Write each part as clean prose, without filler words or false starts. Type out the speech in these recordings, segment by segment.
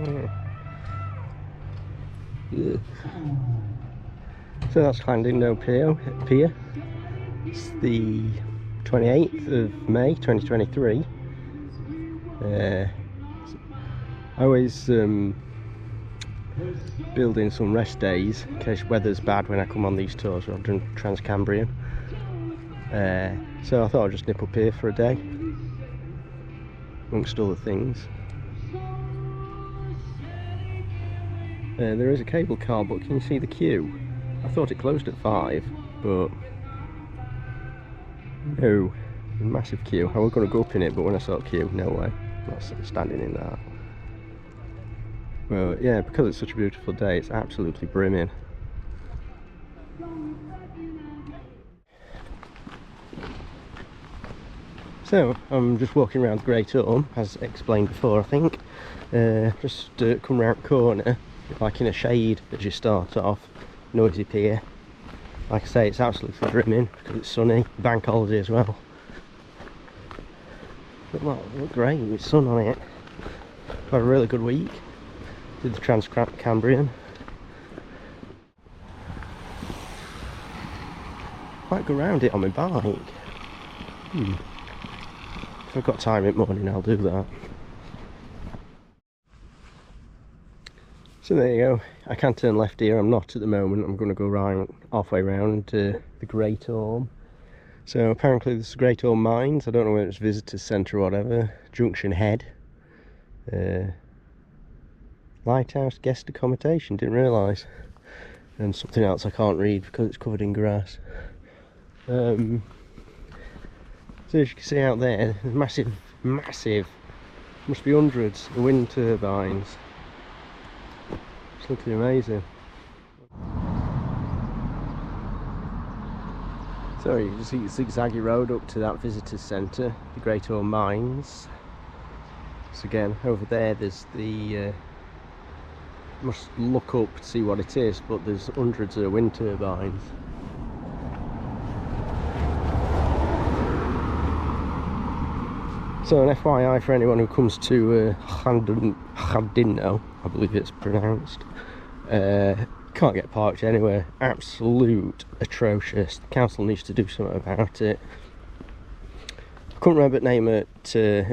Yeah. So that's Llandudno Pier. It's the 28th of May 2023. I always build in some rest days in case weather's bad when I come on these tours. I've done Trans-Cambrian. So I thought I'd just nip up here for a day, amongst other things. There is a cable car, but can you see the queue? I thought it closed at 5, but no, massive queue. I was going to go up in it, but when I saw a queue, no way, I'm not standing in that. Well, yeah, because it's such a beautiful day, it's absolutely brimming. So, I'm just walking around Great Orme, as explained before, I think. Just come round the corner, like in a shade as you start off. Noisy pier. Like I say, it's absolutely brimming because it's sunny, bank holiday as well. But look great with sun on it. Had a really good week. Did the Trans-Cambrian. Might go round it on my bike. If I've got time in the morning, I'll do that. So there you go. I can turn left here. I'm not at the moment. I'm going to go round halfway round to the Great Orme. So apparently this is Great Orme Mines. I don't know whether it's visitor centre or whatever. Junction Head. Lighthouse guest accommodation. Didn't realise. And something else I can't read because it's covered in grass. So as you can see out there, there's massive, must be hundreds of wind turbines. It's looking amazing. So you can see the zigzaggy road up to that visitors centre, the Great Orme Mines. So again, over there's the must look up to see what it is, but there's hundreds of wind turbines. So an FYI for anyone who comes to Llandudno, I believe it's pronounced, can't get parked anywhere. Absolute atrocious. The council needs to do something about it. I couldn't remember the name of it,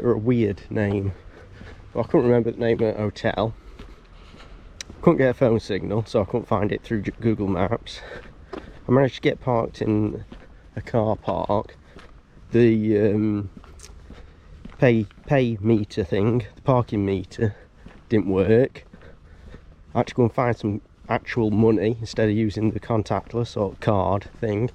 or a weird name. Well, I couldn't remember the name of the hotel. Couldn't get a phone signal, so I couldn't find it through Google Maps. I managed to get parked in a car park. The pay meter thing, the parking meter, didn't work. I had to go and find some actual money instead of using the contactless or card thing.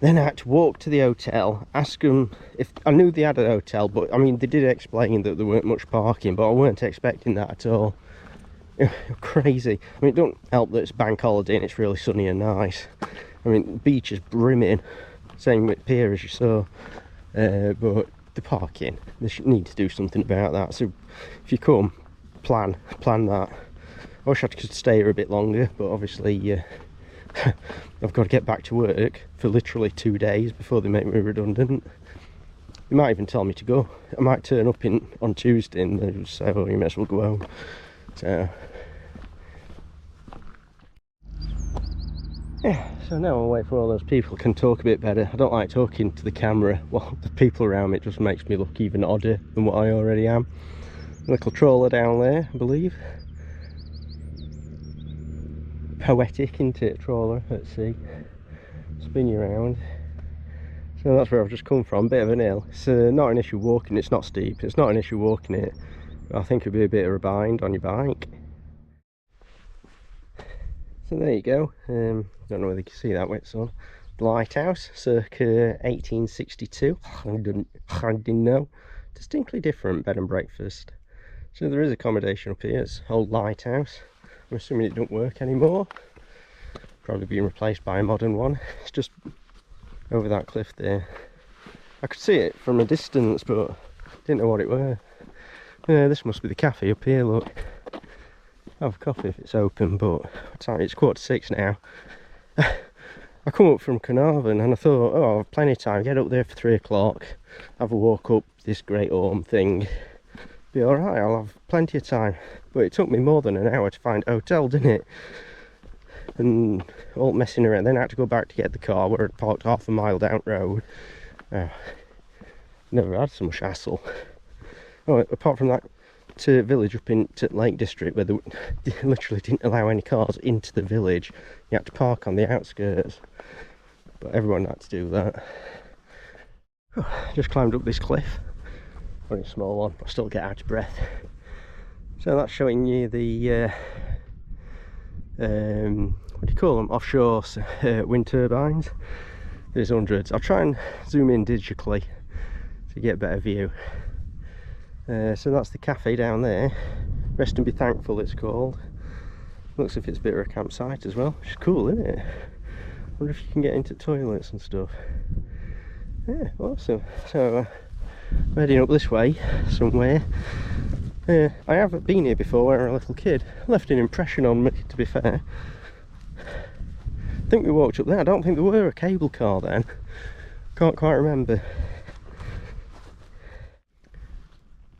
Then I had to walk to the hotel, ask them if I knew they had a hotel, but I mean they did explain that there weren't much parking, but I weren't expecting that at all. Crazy. I mean, it don't help that it's bank holiday and it's really sunny and nice. I mean, the beach is brimming, same with pier as you saw, but the parking, they should need to do something about that. So if you come, plan that. I wish I could stay here a bit longer, but obviously I've got to get back to work for literally 2 days before they make me redundant. They might even tell me to go. I might turn up on Tuesday and they'll say, oh, you may as well go home. So yeah, so now I'll wait for all those people can talk a bit better. I don't like talking to the camera while the people around me. It just makes me look even odder than what I already am. A little trawler down there, I believe. Poetic, isn't it, trawler at sea? Spin you around. So that's where I've just come from, bit of an hill. It's not an issue walking, it's not steep, it's not an issue walking it. I think it'd be a bit of a bind on your bike. So there you go. Don't know whether you can see that wet sun. The lighthouse, circa 1862. Llandudno. Distinctly different bed and breakfast. So there is accommodation up here. It's old lighthouse. I'm assuming it don't work anymore. Probably being replaced by a modern one. It's just over that cliff there. I could see it from a distance, but didn't know what it were. This must be the cafe up here, look. I'll have coffee if it's open, but it's 5:45 now. I come up from Carnarvon and I thought, oh, I've plenty of time, get up there for 3 o'clock, have a walk up this Great Orme thing, be alright, I'll have plenty of time. But it took me more than an hour to find a hotel, didn't it? And all messing around. Then I had to go back to get the car where it parked half a mile down the road. Never had so much hassle. Oh, apart from that village up into Lake District where they literally didn't allow any cars into the village. You had to park on the outskirts. But everyone had to do that. Just climbed up this cliff. Only a small one, but I still get out of breath. So that's showing you the what do you call them? Offshore wind turbines. There's hundreds. I'll try and zoom in digitally to get a better view. So that's the cafe down there. Rest and Be Thankful it's called. Looks as if it's a bit of a campsite as well, which is cool, isn't it? Wonder if you can get into toilets and stuff. Yeah, awesome. So I'm heading up this way somewhere. I haven't been here before when I was a little kid. Left an impression on me, to be fair. I think we walked up there. I don't think there were a cable car then. Can't quite remember.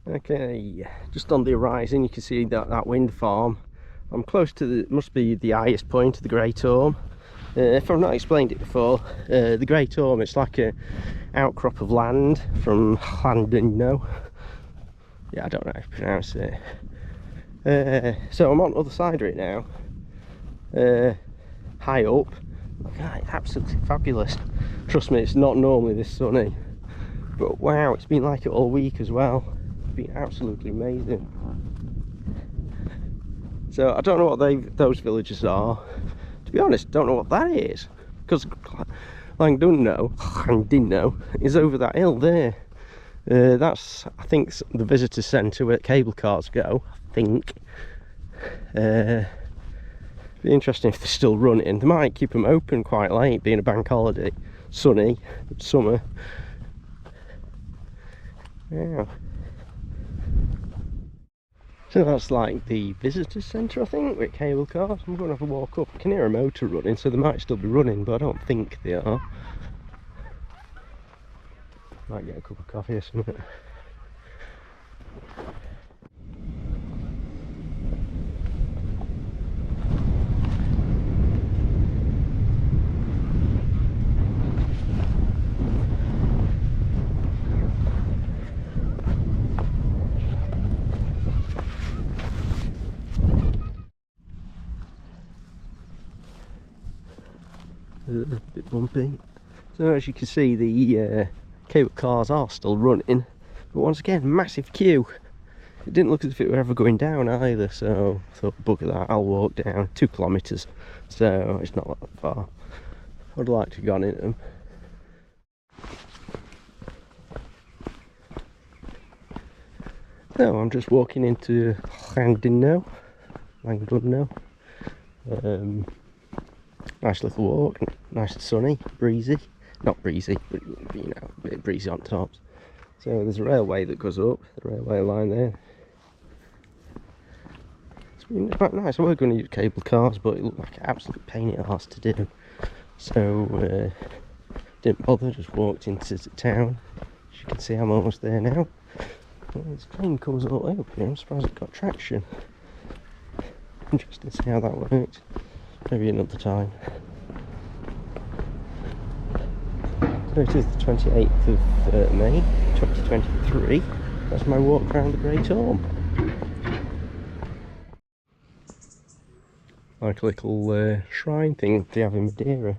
Okay, just on the horizon you can see that wind farm. I'm close to the, must be the highest point of the Great Orme. If I've not explained it before, the Great Orme, it's like a outcrop of land from Llandudno. Yeah, I don't know how to pronounce it. So I'm on the other side of it now, high up. God, it's absolutely fabulous. Trust me, it's not normally this sunny, but wow, it's been like it all week as well. It's been absolutely amazing. So I don't know what those villages are. To be honest, don't know what that is, because Llandudno is over that hill there. That's, I think, the visitor centre where cable cars go, I think. Be interesting if they're still running. They might keep them open quite late, being a bank holiday. Sunny, summer. Yeah. So that's like the visitor centre, I think, with cable cars. I'm going to have a walk up. I can hear a motor running, so they might still be running, but I don't think they are. Might get a cup of coffee or something. A bit bumpy. So as you can see, the cable cars are still running, but once again, massive queue. It didn't look as if it were ever going down either, so I thought, bugger that, I'll walk down 2 kilometres, so it's not that far. I'd like to have gone into them. So I'm just walking into Llandudno. Nice little walk, nice and sunny, breezy. Not breezy, but you know, a bit breezy on tops. So there's a railway that goes up, the railway line there. It's been quite nice. I was going to use cable cars, but it looked like an absolute pain in the arse to do. So didn't bother, just walked into the town. As you can see, I'm almost there now. Well, this train comes all the way up here. I'm surprised it got traction. Interesting to see how that works. Maybe another time. So it is the 28th of May 2023. That's my walk around the Great Orme. Like a little shrine thing they have in Madeira.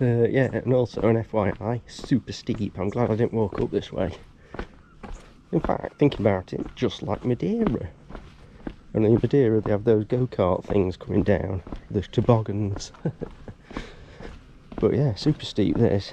Yeah, and also an FYI, super steep. I'm glad I didn't walk up this way. In fact, thinking about it, just like Madeira. Only in Madeira they have those go-kart things coming down, the toboggans. But yeah, super steep this.